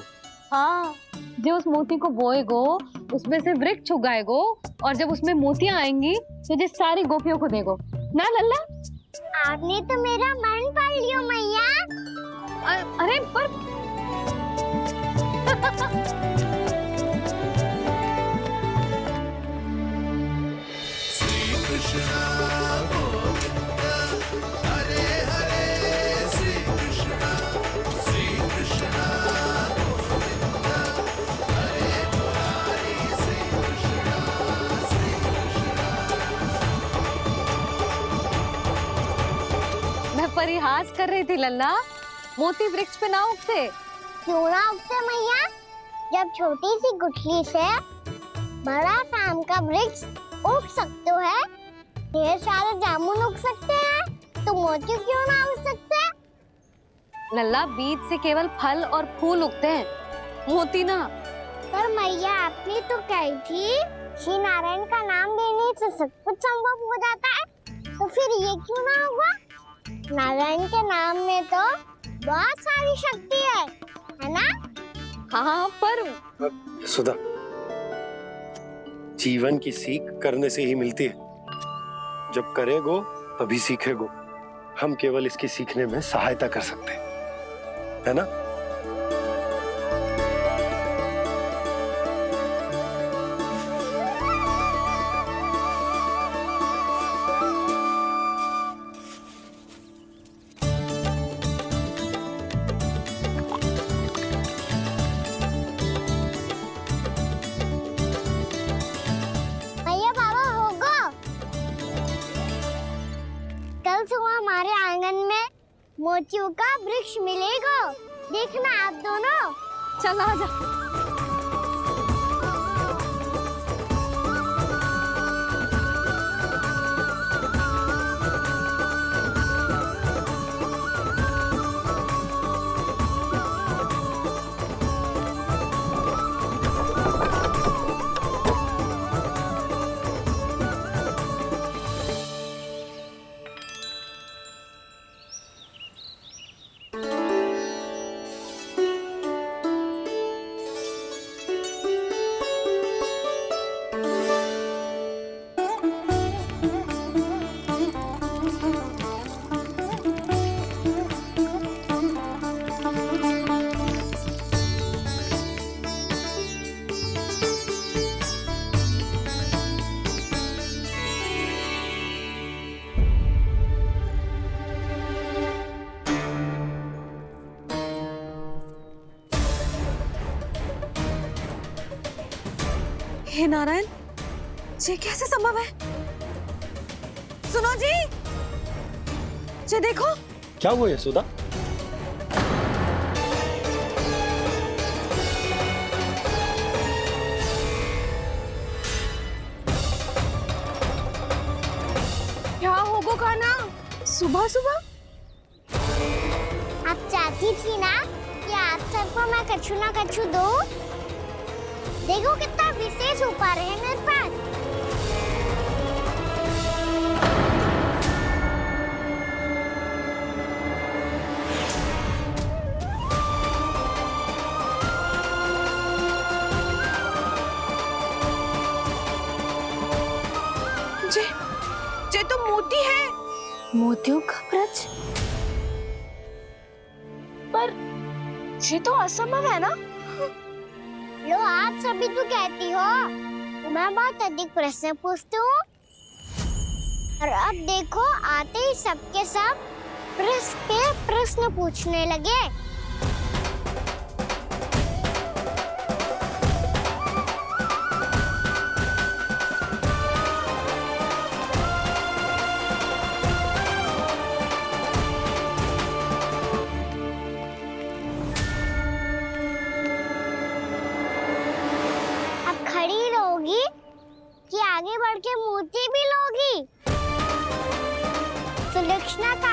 हाँ, जो उस मोती को बोएगो उसमें से वृक्ष उगाएगो, और जब उसमें मोतियां आएंगी तो जिस सारी गोपियों को देगो ना लल्ला। आपने तो मेरा मन पढ़ लियो मैया। अरे पर श्री कृष्ण गोविंद हरे हरे, श्री कृष्ण गोविंद हरे मुरारी, श्री कृष्ण मैं परिहास कर रही थी लल्ला, मोती वृक्ष पे ना उगते। क्यों ना उगते मैया? जब छोटी सी गुठली से बड़ा आम का वृक्ष उग सकते है, ढेर सारे जामुन उग सकते हैं, तो मोती क्यों ना उग सकते? लल्ला, बीज से केवल फल और फूल उगते हैं, मोती ना। पर मैया, आपने तो कही थी श्री नारायण का नाम लेने से सब कुछ संभव हो जाता है, तो फिर ये क्यों ना होगा? नारायण के नाम में तो बहुत सारी शक्ति है ना? हाँ, पर सुधा, जीवन की सीख करने से ही मिलती है। जब करेगो तभी सीखेगो। हम केवल इसकी सीखने में सहायता कर सकते हैं। है ना? भैया बाबा होगा। कल सुबह हमारे आंगन में मोतियों का वृक्ष मिलेगा, देखना आप दोनों। चल आजा। हे नारायण, ये कैसे संभव है? सुनो जी, ये देखो। क्या हुआ यशोदा? क्या होगा कान्हा सुबह सुबह? आप चाहती थी ना कि आज सबको मैं कछु ना कछु दूं। देखो कितना विशेष उपहार है मेरे पास। ये तो मोती है। मोतियों का ब्रज? पर ये तो असंभव है ना? लो आप सभी तो कहती हो मैं बहुत अधिक प्रश्न पूछती हूँ, और अब देखो आते ही सबके सब प्रश्न पे प्रश्न पूछने लगे। खड़ी रहोगी कि आगे बढ़ के मोती भी लोगी? सुलक्षणा का